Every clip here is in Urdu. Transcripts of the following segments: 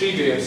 3 beers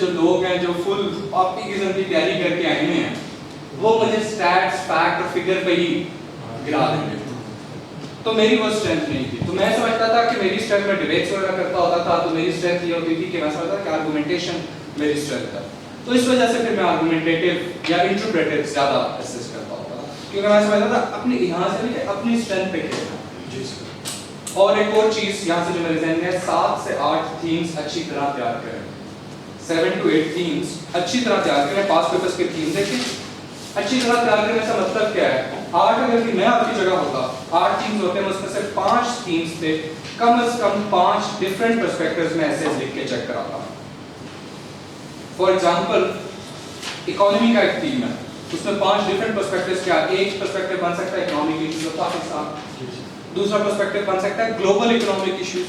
جو لوگ ہیں جو فل آپٹیکزم کی تیاری کر کے آئے ہوئے ہیں وہ مجھے اسٹیٹس فیکٹ اور فگر پہ ہی گرا دیں گے. تو میری وہ اسٹرینتھ نہیں تھی. تو میں سمجھتا تھا کہ میری اسٹرینتھ میں ڈیبیٹس وغیرہ کرتا ہوتا تھا, تو میری اسٹرینتھ یہ ہوتی تھی کہ میں سمجھتا کہ آرگومنٹیشن میری اسٹرینتھ ہے. تو اس وجہ سے پھر میں آرگومنٹیٹیو یا انٹرپریٹیو زیادہ اسسٹ کرتا ہوتا تھا, کیونکہ میں سمجھتا تھا اپنی یہاں سے نہیں کہ اپنی اسٹرینتھ پہ کھیلنا. جی سر. اور ایک اور چیز یہاں سے جو میرے ذہن میں ہے, 7 سے 8 تھیمز اچھی طرح تیار کریں. 7 to 8 تھیمز اچھی طرح تیار کریں. پاس پیپرز کے تھیم دیکھیں, اچھی طرح تیار کرنے کا مطلب کیا ہے. 8 اگر کہ میں آپ کی جگہ ہوتا, 8 تھیمز ہوتے ہیں, اس میں سے 5 تھیمز پہ کم از کم 5 ڈفرینٹ پرسپیکٹیوز میں ایسے لکھ کے چیک کراتا. فار ایگزامپل اکانومی کا ایک تھیم ہے, اس میں 5 ڈفرینٹ پرسپیکٹیوز کیا. ایک پرسپیکٹیو بن سکتا ہے اکنامک ایشوز آف پاکستان, دوسرا پرسپیکٹیو بن سکتا ہے global economic issues,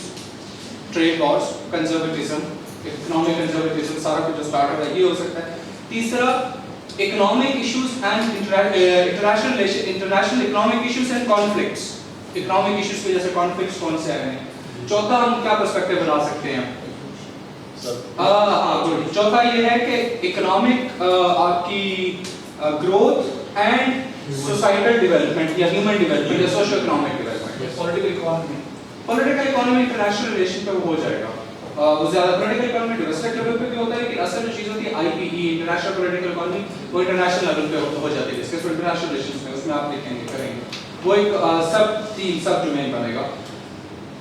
trade wars, conservatism, economic conservatism, سارا کچھ جو اسٹارٹ ہو رہا ہے یہ ہو سکتا ہے. تیسرا economic issues and international economic issues and conflicts. economic issues کے جیسے conflicts کون سے آئے ہیں. چوتھا ہم کیا پرسپیکٹیو بنا سکتے ہیں. چوتھا یہ ہے کہ economic آپ کی growth and societal development یا human development یا socio economic development. political economy international relation پہ وہ ہو جائے گا. وہ زیادہ پولیٹیکل اکانومی ڈومیسٹک لیول پہ بھی ہوتا ہے, لیکن اصل جو چیز ہوتی ہے آئی پی ای انٹرنیشنل پولیٹیکل اکانومی, وہ انٹرنیشنل لیول پہ ہو جاتی ہے. ڈسکس انٹرنیشنل ریلیشنز میں اس میں آپ دیکھیں گے کریں گے, وہ ایک سب ڈومین بنے گا.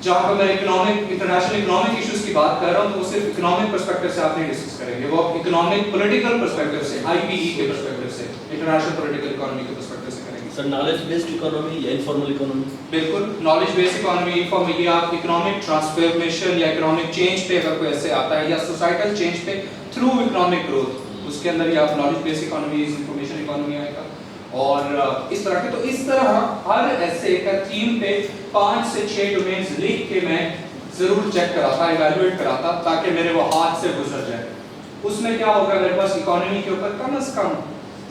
جہاں پر میں اکنامک انٹرنیشنل اکنامک ایشوز کی بات کر رہا ہوں تو وہ صرف اکنامک پرسپیکٹیو سے آپ نہیں ڈسکس کریں گے, وہ اکنامک پولیٹیکل پرسپیکٹیو سے, آئی پی ای کے پرسپیکٹیو سے, انٹرنیشنل پولیٹیکل اکانومی کے پرسپیکٹیو سے کریں گے. سر نالج بیسڈ اکانومی یا انفارمل اکانومی؟ بالکل نالج بیس اکانومی, انفارمل, یا آپ اکنامک ٹرانسفارمیشن یا اکنامک چینج پہ اگر کوئی ایسے آتا ہے, یا سوسائٹل چینج پہ تھرو اکنامک گروتھ, اس کے اندر یا آپ knowledge base economy, information economy آئے گا, اور اس طرح کے. تو اس طرح ہر ایسے کا تھیم پہ 5 سے 6 ڈومینز لکھ کے میں ضرور چیک کراتا, ایویلویٹ کراتا, تاکہ میرے وہ ہاتھ سے گزر جائے. اس میں کیا ہوگا, میرے پاس اکانومی کے اوپر کم از کم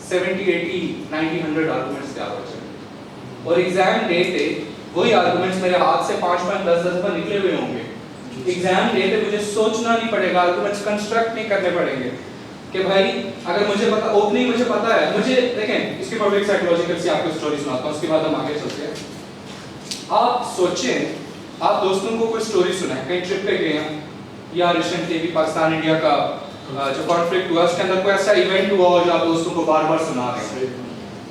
70, 80, 90, 100 آرگومنٹس تیار ہو جائیں, اور ایگزام ڈے پہ وہی آرگومنٹس میرے ہاتھ سے 5, 10 دفعہ نکلے ہوئے ہوں گے. ایگزام ڈے پہ مجھے سوچنا نہیں پڑے گا, آرگومنٹس کنسٹرکٹ نہیں کرنے پڑیں گے کہ بھائی اگر مجھے پتا اوپننگ مجھے پتا ہے, مجھے دیکھیں اس کے بعد ایک سائیکولوجیکل سی آپ کو اسٹوری سناتا ہوں, اس کے بعد ہم آگے چلتے ہیں. آپ سوچیں, آپ دوستوں کو کوئی اسٹوری سنائیں, کہیں ٹرپ پہ گئے ہیں, یا ریسنٹلی بھی پاکستان انڈیا کا جو کانفلکٹ ہوا اس کے اندر کوئی ایسا ایونٹ ہوا ہو جو آپ دوستوں کو بار بار سنا رہے ہیں,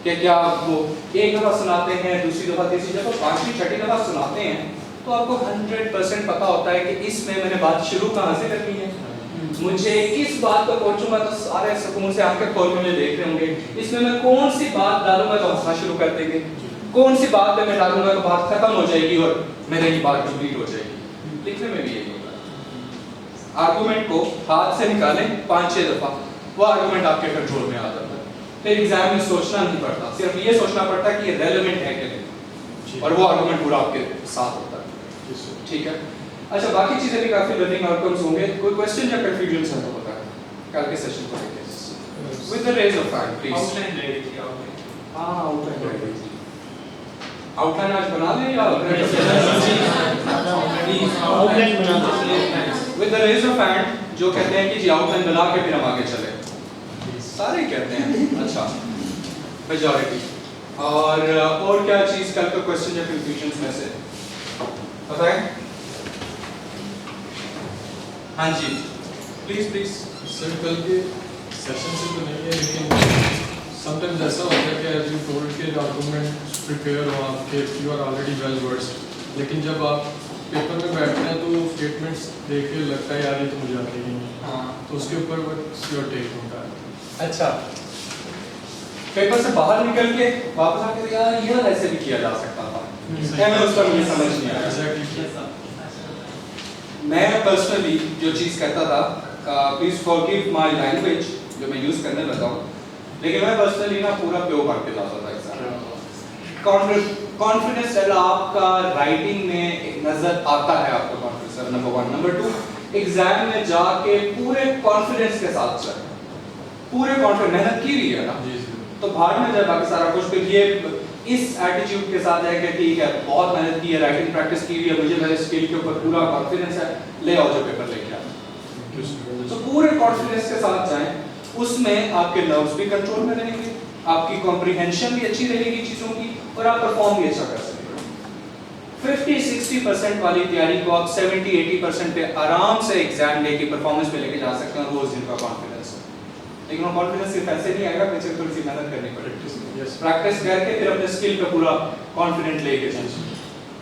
کہ کیا آپ وہ ایک دفعہ سناتے ہیں, دوسری دفعہ, تیسری دفعہ, 5ویں 6ٹھی دفعہ سناتے ہیں, تو آپ کو 100% پتا ہوتا ہے کہ اس میں نے بات شروع کہاں سے کرنی ہے, مجھے کس بات پر پہنچوں گا تو سارے سکون سے آنکھیں کھول کے مجھے دیکھ رہے ہوں گے, اس میں کون سی بات ڈالوں گا تو ہنسنا شروع کر دیں گے, کون سی بات پہ میں ڈالوں گا تو بات ختم ہو جائے گی اور میرے یہ بات کمپلیٹ ہو جائے گی. لکھنے میں بھی یہی ہوتا ہے. آرگومنٹ کو ہاتھ سے نکالیں 5-6 دفعہ, وہ آرگومنٹ آپ کے کنٹرول میں آ جاتا ہے. پھر ایگزام میں سوچنا نہیں پڑتا, صرف یہ سوچنا پڑتا ہے کہ یہ ریلیونٹ ہے کہ نہیں, اور وہ آرگومنٹ پورا آپ کے ساتھ ہوتا ہے. ٹھیک ہے. اچھا, باقی چیزیں بھی کافی لرننگ آؤٹ کمز ہوں گے. کوئی کوسچن یا کنفیوژن ہے تو بتا ہے کل کے سیشن کو لے کے. With the raise of hand please. Out line رہ گئی تھی آپ نے. ہاں آؤٹ لائن رہ گئی تھی. آؤٹ لائن آج بنا لیں یا آؤٹ لائن بنا دیں. With the raise of hand جو کہتے ہیں کہ جی آؤٹ لائن بنا کے پھر ہم آگے چلیں. سارے کہتے ہیں. اچھا, میجورٹی. اور کیا چیز کل کا کوسچن یا کنفیوژنز میں سے بتائیں. ہاں جی پلیز پلیز. سر کل کے سیشن سے تو نہیں ہے, لیکن سم ٹائمز ایسا ہوتا ہے کہ ایز یو ٹولڈ کے آرگومنٹ پریپیئر ہو آپ کے, you are already well versed, لیکن جب آپ پیپر میں بیٹھتے ہیں تو اسٹیٹمنٹس دیکھ کے لگتا ہے یار یہ تو مجھے آتی نہیں ہے. ہاں, تو اس کے اوپر وٹس یور ٹیک ہوتا ہے. اچھا, پیپر سے باہر نکل کے واپس آ کے یار یہ ایسے بھی کیا جا سکتا تھا, میں اس کا مجھے سمجھ نہیں آیا. میں پرسنلی جو چیز کہتا تھا, پلیز فارگیو مائی لینگویج جو میں یوز کرنے لگا ہوں, لیکن میں پرسنلی نا پورا پیو پڑھ کے جاتا تھا ایگزام. کانفیڈنس لیول آپ کا رائٹنگ میں ایک نظر آتا ہے, آپ کا confidence level number 1. Number 2, exam میں جا کے پورے کانفیڈنس کے ساتھ چلیں, پورے کانفیڈنس, محنت کی رہی ہے نا, تو باہر میں جائے باقی سارا کچھ. پھر یہ اس ایٹیٹیوڈ کے ساتھ ہے کہ ٹھیک ہے بہت محنت کی ہے, رائٹنگ پریکٹس کی ہوئی ہے, مجھے میرے اسکل کے اوپر پورا کانفیڈنس ہے, لے آؤ جو پیپر لے کے آؤ. تو پورے کانفیڈنس کے ساتھ جائیں. اس میں آپ کے نروز بھی کنٹرول میں رہیں گے, آپ کی کمپریہنشن بھی اچھی رہے گی چیزوں کی, اور آپ پرفارم بھی اچھا کر سکیں گے. 50-60% والی تیاری کو آپ 70-80% پہ آرام سے ایگزام ڈے کی پرفارمنس پہ لے کے جا سکتے ہیں, روز دن کا کانفیڈنس. لیکن وہ کانفیڈنس صرف ایسے نہیں آئے گا, پیچھے تھوڑی سی محنت کرنی پڑے گی. پریکٹس کر کے پھر اپنے اسکل پہ پورا کانفیڈنٹ لے کے جائیں.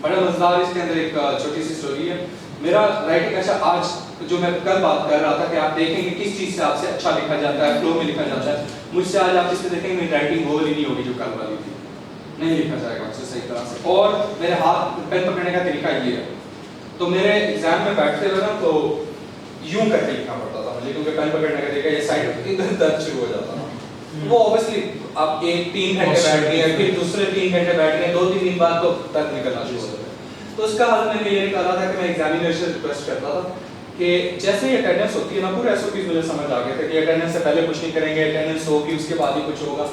بڑا مزیدار اس کے اندر ایک چھوٹی سی اسٹوری ہے. میرا رائٹنگ, اچھا آج جو میں کل بات کر رہا تھا کہ آپ دیکھیں گے کس چیز سے آپ سے اچھا لکھا جاتا ہے, فلو میں لکھا جاتا ہے. مجھ سے آج آپ اس میں دیکھیں گے میری رائٹنگ وہ والی نہیں ہوگی جو کل والی تھی, نہیں لکھا جائے گا اس سے صحیح طرح سے. اور میرے ہاتھ پین پکڑنے کا طریقہ یہ ہے, تو میرے ایگزام میں بیٹھتے ہوئے نا تو یوں کر کے لکھنا پڑتا تھا مجھے, کیونکہ پین پکڑنے کا طریقہ یہ سائڈ ادھر درد شروع ہو جاتا تھا. وہ اوبیسلی آپ 3 گھنٹے بیٹھ گئے, پھر دوسرے 3 گھنٹے بیٹھ گئے, 2-3 دن بعد تو درد نکلنا شروع ہو جاتا ہے. تو اس کا حل میں یہ نکالا تھا کہ میں ایگزامینر سے ریکویسٹ کرتا تھا کہ جیسے ہی اٹینڈنس ہوتی ہے نا, پورے SOPs مجھے سمجھ آ گئے تھے کہ اٹینڈنس سے پہلے کچھ نہیں کریں گے, اٹینڈنس ہوگی اس کے بعد ہی کچھ ہوگا.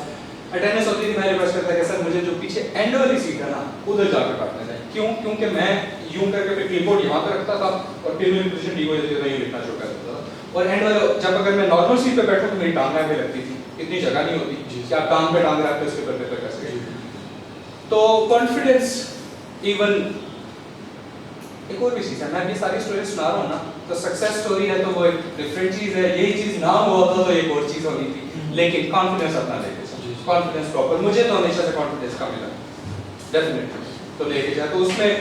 اٹینڈنس ہوتی تھی, میں ریکویسٹ کرتا کہ سر مجھے جو پیچھے اینڈ والی سیٹ ہے نا ادھر جا کے بیٹھنے دیں. کیوں؟ کیونکہ میں یوں کر کے پھر کلپ بورڈ یہاں پہ رکھتا تھا اور پھر میری پوزیشن ٹھیک ہو جاتی تھی, یوں لکھنا شروع کر دیتا تھا. اور اینڈ والے جب اگر میں نارمل سیٹ پہ بیٹھوں تو میری ٹانگ آگے لگتی تھی, اتنی جگہ نہیں ہوتی کہ آپ ٹانگ پہ ٹانگ رکھ کے اس کے اوپر پیپر کر سکیں. تو کانفیڈنس ایون ایک اور بھی چیز ہے, میں ابھی ساری اسٹوری سنا رہا ہوں نا, تو سکسیس اسٹوری ہے تو وہ ایک ڈفرینٹ چیز ہے, یہی چیز نہ ہوا ہوتا تو ایک اور چیز ہونی تھی. لیکن کانفیڈنس اپنا لے کے جائے, کانفیڈنس پراپر, مجھے تو ہمیشہ سے کانفیڈنس کا ملا ڈیفینیٹلی, تو لے کے جائے. تو اس میں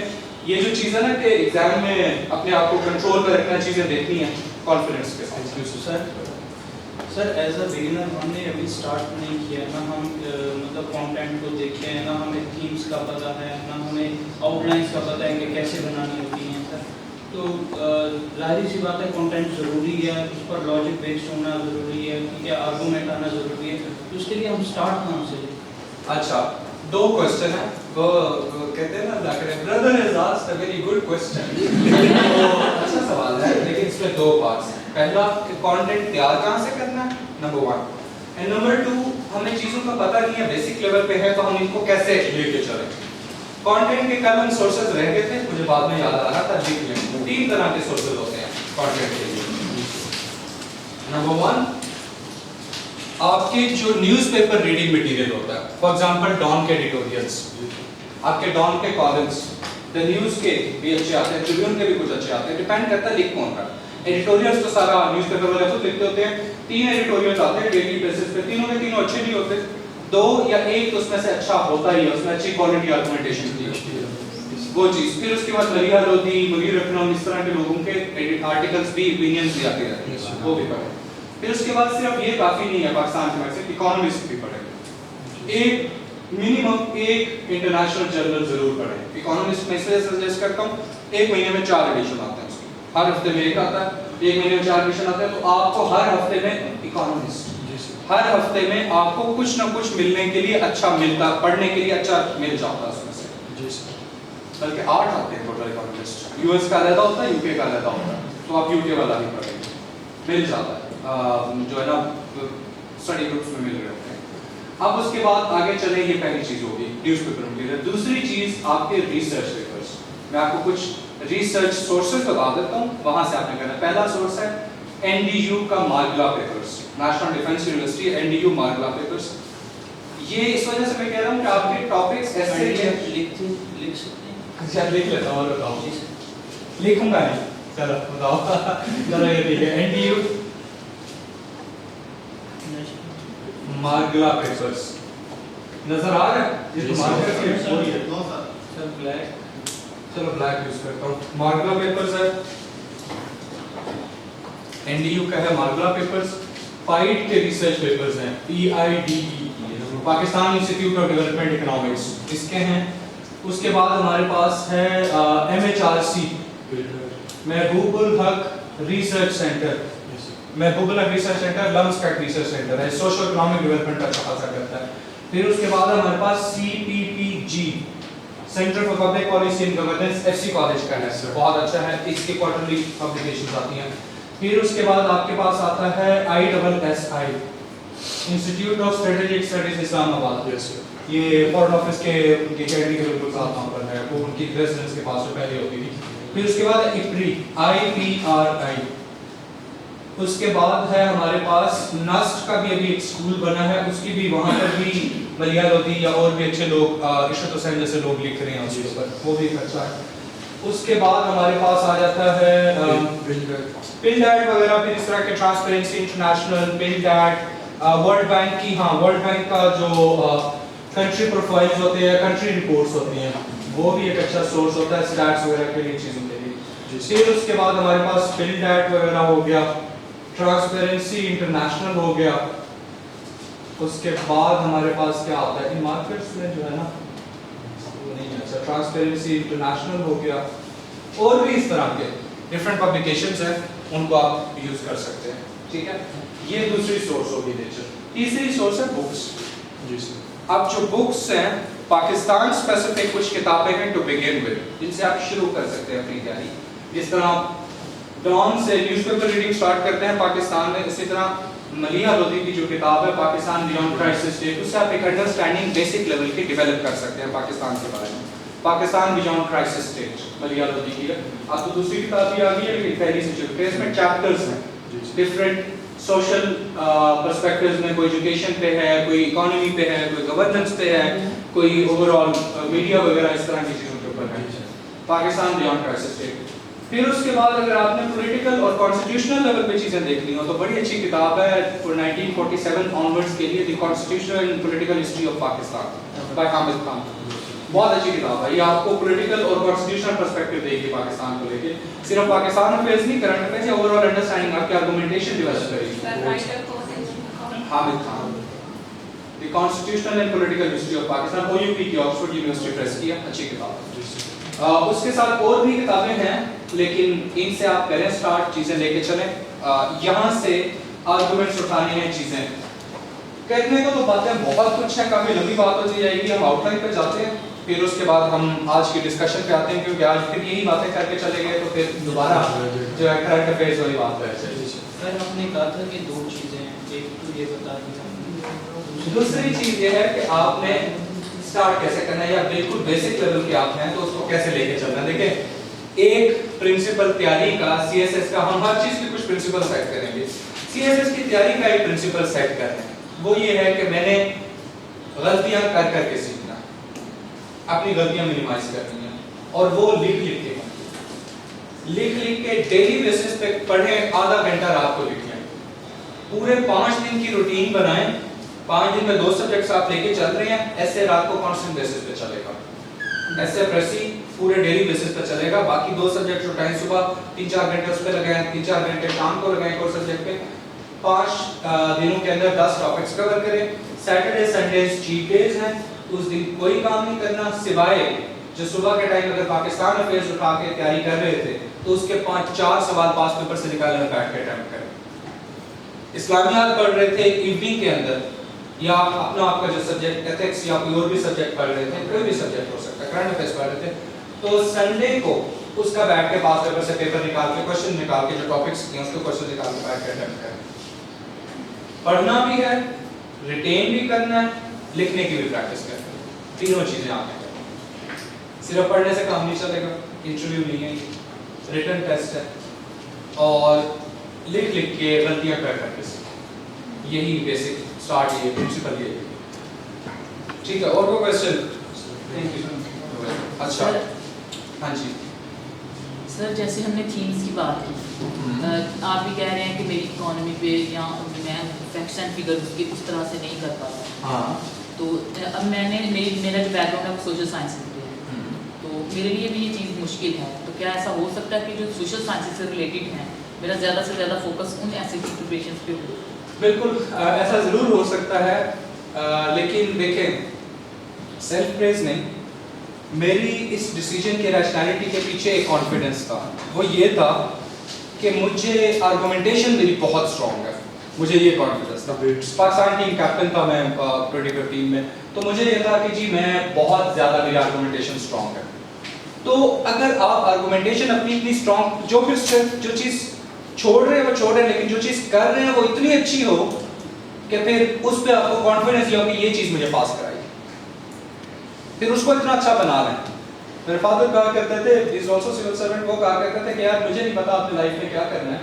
یہ جو چیز ہے نا کہ ایگزام میں اپنے آپ کو کنٹرول پہ رکھنا, چیزیں دیکھنی ہیں کانفیڈنس کے ساتھ. سر ایز اے بگنر ہم نے ابھی اسٹارٹ نہیں کیا, نہ ہم مطلب کانٹینٹ کو دیکھے ہیں, نہ ہمیں تھیمس کا پتہ ہے, نہ ہمیں آؤٹ لائنس کا پتہ ہے کہ کیسے بنانی ہوتی ہیں سر. تو ظاہر سی بات ہے کانٹینٹ ضروری ہے, اس پر لاجک بیسڈ ہونا ضروری ہے, ٹھیک ہے, آرگومنٹ آنا ضروری ہے. تو اس کے لیے ہم اسٹارٹ کہاں سے لیں؟ اچھا 2 کوسچن ہیں, وہ کہتے ہیں نا برادر has asked a very good question. تو اچھا سوال ہے, لیکن اس میں 2 پارٹس ہیں. پہلا کہ کانٹینٹ تیار کہاں سے کرنا ہے, نمبر 1, اینڈ نمبر 2 ہمیں چیزوں کا پتہ نہیں ہے, بیسک لیول پہ ہے, تو ہم ان کو کیسے لے کے چلیں. کانٹینٹ کے کل سورسز رہ گئے تھے, مجھے بعد میں یاد آ رہا تھا, لکھ لیں. 3 طرح کے سورسز ہوتے ہیں کانٹینٹ کے لیے. نمبر 1, آپ کے جو نیوز پیپر ریڈنگ مٹیریل ہوتا ہے, فار ایگزامپل ڈان کے ایڈیٹوریلز, آپ کے ڈان کے کالمز, دا نیوز کے بھی اچھے آتے ہیں, ٹریبیون کے بھی کچھ اچھے آتے ہیں, ڈیپینڈ کرتا ہے لکھ کون کا. ایڈیٹوریلز تو سارا نیوز پیپر والے خود لکھتے ہوتے ہیں. 3 ایڈیٹوریلز آتے ہیں ڈیلی بیسس پہ, تینوں کے تینوں اچھے نہیں ہوتے, 2 یا 1 تو اس میں سے اچھا ہوتا ہی ہے, اس میں اچھی کوالٹی آرگومنٹیشن کی ہوتی ہے وہ چیز. پھر اس کے بعد ملیحہ لودھی, منیر اکرم, اس طرح کے لوگوں کے آرٹیکلز بھی, اوپینینز بھی آتے رہتے ہیں, وہ بھی پڑھیں. پھر اس کے بعد صرف یہ کافی نہیں ہے پاکستان کے ویسے, اکانومسٹ بھی پڑھیں, ایک منیمم ایک انٹرنیشنل جرنل ضرور پڑھیں. اکانومسٹ میں اس لیے سجیسٹ کرتا ہوں, 1 مہینے میں 4 ایڈیشن آتے ہیں اس کی, ہر ہفتے میں ایک آتا ہے, 1 مہینے میں 4 ایڈیشن آتے ہیں. تو آپ کو ہر ہفتے میں اکانومسٹ, ہر ہفتے میں آپ کو کچھ نہ کچھ ملنے کے لیے اچھا ملتا, پڑھنے کے لیے اچھا مل جاتا ہے اس میں سے. بلکہ 8 آتے ہیں ٹوٹل اکانومسٹ, US کا علیحدہ ہوتا ہے, UK کا علیحدہ ہوتا ہے, تو آپ UK والا ہی پڑھیں گے, مل جاتا ہے, جو ہے نا اسٹڈی گروپس میں مل رہے ہوتے ہیں. اب اس کے بعد آگے چلیں, یہ پہلی چیز ہوگی نیوز پیپر مٹیریل. دوسری چیز آپ کے ریسرچ پیپرز. میں آپ کو کچھ ریسرچ سورسز بتا دیتا ہوں, وہاں سے آپ نے کرنا. پہلا سورس ہے NDU کا Margalla papers, national defence university NDU Margalla papers. یہ اس وجہ سے میں کہہ رہا ہوں کہ آپ کے ٹاپکس ایسے لکھ سکتے ہیں. اچھا لکھ لیتا ہوں, اور بتاؤ. لکھوں گا نہیں, چلو بتاؤ. چلو یہ ٹھیک ہے, NDU مارگلا پیپرز نظر آ رہا ہے, یہ تو مارگلا پیپرز ہے. نو سر, سر بلیک, چلو بلیک یوز کرتا ہوں. مارگلا پیپرز ہے, NDU کا ہے مارگلا پیپرز. فائٹ کے ریسرچ پیپرز ہیں, PIDE, Pakistan Institute of Development Economics, اس کے ہیں. اس کے بعد ہمارے پاس ہے MHRC, محبوب الحق ریسرچ سینٹر. محبوب الحق ریسرچ سینٹر لمسکٹ ریسرچ سینٹر ہے, سوشل اکنامک ڈیولپمنٹ کا خاصا کرتا ہے. پھر اس کے بعد ہمارے پاس CPPG, centre for public policy and governance, FC college کا ہے, بہت اچھا ہے, اس کی کوارٹرلی پبلیکیشنز آتی ہیں. پھر اس کے بعد آپ کے پاس آتا ہے ISSI, Institute of Strategic Studies Islamabad. یہ فورن آفس کے ان کی اکیڈمی کے بالکل ساتھ وہاں پر ہے, وہ ان کی ریزیڈنس کے پاس جو پہلے ہوتی تھی. پھر اس کے بعد IPRI, اس کے بعد ہے ہمارے پاس نسٹ کا بھی ابھی ایک اسکول بنا ہے, اس کی بھی وہاں پر بھی ملیح لودھی یا اور بھی اچھے لوگ ارشد حسین جیسے لوگ لکھ رہے ہیں اس کے اوپر, وہ بھی ایک اچھا ہے. اس کے بعد ہمارے پاس آ جاتا ہے پل ڈیٹ وغیرہ, پھر اس طرح کے ٹرانسپیرنسی انٹرنیشنل, پل ڈیٹ, ورلڈ بینک کی, ہاں ورلڈ بینک کا جو کنٹری پروفائلز ہوتے ہیں, کنٹری رپورٹس ہوتی ہیں, وہ بھی ایک اچھا سورس ہوتا ہے اسٹیٹس وغیرہ کے لیے, چیزوں کے لیے. پھر اس کے بعد ہمارے پاس پل ڈیٹ وغیرہ ہو گیا, ٹرانسپیرنسی انٹرنیشنل ہو گیا. اس کے بعد ہمارے پاس کیا ہوتا ہے ان مارکیٹس میں جو ہے نا, نہیں اچھا ٹرانسپیرنسی انٹرنیشنل ہو گیا, اور بھی اس طرح کے ڈفرینٹ پبلیکیشنز ہیں, ان کو آپ یوز کر سکتے ہیں. ٹھیک ہے, یہ دوسری سورس ہوگی لیکچر. تیسری سورس ہے بکس. جی سر. اب جو بکس ہیں پاکستان اسپیسیفک کچھ کتابیں ہیں ٹو بگن ود, جن سے آپ شروع کر سکتے ہیں اپنی تیاری. جس طرح ڈان سے نیوز پیپر ریڈنگ سٹارٹ کرتے ہیں پاکستان میں, اسی طرح ملیح لودھی کی جو کتاب ہے پاکستان بیونڈ کرائسس اسٹیٹ, اس سے آپ ایک انڈرسٹینڈنگ بیسک لیول کی ڈیولپ کر سکتے ہیں پاکستان کے بارے میں. Pakistan beyond crisis state Maleeha Lodhi کی ہے. اب تو دوسری کتاب بھی آ گئی ہے لیکن پہلی سے جو ہے اس میں چیپٹرز ہیں ڈفرینٹ سوشل پرسپیکٹوز میں, کوئی ایجوکیشن پہ ہے, کوئی اکانومی پہ ہے, کوئی گورننس پہ ہے, کوئی اوور آل میڈیا وغیرہ, اس طرح کی چیزوں کے اوپر ہے. Pakistan beyond crisis state. پھر اس کے بعد اگر آپ نے پولیٹیکل اور کانسٹیٹیوشنل لیول پہ چیزیں دیکھنی ہو تو بڑی اچھی کتاب ہے 1947 آنورڈس کے لیے, the constitutional and political history of Pakistan by Hamid Khan. بہت اچھی کتاب ہے, یہ آپ کو پولیٹیکل اور کانسٹیٹیوشنل پرسپیکٹو دے گی پاکستان کو لے کے. صرف پاکستان افیئرز نہیں, کرنٹ افیئرز یا اوور آل انڈرسٹینڈنگ آپ کی آرگومنٹیشن ڈیولپ کرے گی. Hamid Khan, the constitutional and political history of Pakistan, O U P کی آکسفورڈ یونیورسٹی پریس کی ہے, اچھی کتاب ہے. اس کے ساتھ اور بھی کتابیں ہیں لیکن ان سے آپ کریں سٹارٹ, چیزیں لے کے چلیں. یہاں سے آرگومنٹس اٹھانے ہیں, چیزیں کہنے کو تو باتیں بہت کچھ ہیں, کافی لمبی بات ہو جائے گی. ہم آؤٹ لائن پہ جاتے ہیں, پھر اس کے بعد ہم آج کی ڈسکشن پہ آتے ہیں, کیونکہ آج پھر یہی باتیں کر کے چلے گئے تو پھر دوبارہ جو ہے کرنٹ افیئرز والی بات ہے. سر آپ نے کہا تھا کہ دو چیزیں ہیں, ایک تو یہ بتا دیا, دوسری چیز یہ ہے کہ آپ نے سٹارٹ کیسے کرنا ہے, یا بالکل بیسک لیول کے آپ ہیں تو اس کو کیسے لے کے چلنا ہے. دیکھیں ایک پرنسپل تیاری کا, سی ایس ایس کا, ہم ہر چیز کے کچھ پرنسپل سیٹ کریں گے. سی ایس ایس کی تیاری کا ایک پرنسپل سیٹ کر رہے ہیں, وہ یہ ہے کہ میں نے غلطیاں کر کر کے سیکھنا, اپنی غلطیاں منیمائز کرنی ہیں, اور وہ لکھ کے ڈیلی بیسس پہ پڑھیں, آدھا گھنٹہ رات کو لکھیں. پورے 5 دن کی روٹین بنائیں, 5 دن میں 2 سبجیکٹس آپ لے کے چل رہے ہیں. ایسے رات کو کانسٹنٹ بیسس پہ چلے گا, ایسے پریسی پورے ڈیلی بیسس پہ چلے گا. باقی 2 سبجیکٹ اٹھائیں, صبح 3-4 گھنٹے اس پہ لگائیں, 3-4 گھنٹے شام کو لگائیں کوئی سبجیکٹ پہ. 5 دنوں کے اندر 10 ٹاپکس کور کریں. سیٹرڈے سنڈیز چیٹ ڈیز ہیں, اس دن کوئی کام نہیں کرنا سوائے جو صبح کے ٹائم اگر پاکستان افیئرز اٹھا کے تیاری کر رہے تھے تو اس کے 4 سوال پاس پیپر سے نکالنے بیٹھ کے اٹیمپٹ کریں. اسلامیات پڑھ رہے تھے ایوننگ کے اندر, یا اپنا آپ کا جو سبجیکٹ ایتھکس یا کوئی اور بھی سبجیکٹ پڑھ رہے تھے, کوئی بھی سبجیکٹ ہو سکتا ہے, کرنٹ افیئرز پڑھ رہے تھے, تو سنڈے کو اس کا بیٹھ کے پاس پیپر سے پیپر نکال کے کوسچن نکال کے جو ٹاپکس ہیں اس کو کوسچن نکال کے بیٹھ کے اٹیمپٹ کریں. پڑھنا بھی ہے, ریٹین بھی کرنا ہے, لکھنے کی بھی پریکٹس کرنا ہے. تینوں چیزیں آپ نے کریں. صرف پڑھنے سے کام نہیں چلے گا, انٹرویو نہیں ہے, ریٹن ٹیسٹ ہے, اور لکھ کے غلطیاں کر کے یہی بیسک سٹارٹ, یہ پرنسپل یہ. ٹھیک ہے, اور کوئی کوسچن؟ Thank you. اچھا ہاں جی سر, جیسے ہم نے تھیمز کی بات کی, آپ بھی کہہ رہے ہیں کہ میری اکانومی پہ یا میں فیکٹس اینڈ فگرز کی اس طرح سے نہیں کر پاتا. ہاں, تو اب میں نے میرا جو بیک گراؤنڈ ہے وہ سوشل سائنس سے ہے, تو میرے لیے بھی یہ چیز مشکل ہے. تو کیا ایسا ہو سکتا ہے کہ جو سوشل سائنس سے ریلیٹڈ ہیں میرا زیادہ سے زیادہ فوکس ان ایسے پریپریشنز پہ ہو؟ بالکل ایسا ضرور ہو سکتا ہے, لیکن دیکھیں سیلف پریز نہیں, میری اس ڈیسیجن کی ریشنالٹی کے پیچھے ایک کانفیڈنس تھا. وہ یہ تھا کہ مجھے آرگومنٹیشن میری بہت اسٹرانگ ہے, مجھے یہ کانفیڈنس تھا. پاکستان ٹیم کیپٹن تھا میں 2015 ٹیم میں, تو مجھے یہ تھا کہ جی میں بہت زیادہ میری آرگومنٹیشن اسٹرانگ ہے. تو اگر آپ آرگومنٹیشن اپنی اتنی اسٹرانگ, جو چیز چھوڑ رہے ہیں وہ چھوڑ رہے ہیں, لیکن جو چیز کر رہے ہیں وہ اتنی اچھی ہو کہ پھر اس پہ آپ کو کانفیڈنس یہ ہو کہ یہ چیز مجھے پاس کرائی, پھر اس کو اتنا اچھا بنا لیں. میرے فادر کہا کرتے تھے, از آلسو سول سرونٹ, وہ کہا کرتے تھے کہ یار مجھے نہیں پتا آپ نے لائف میں کیا کرنا ہے,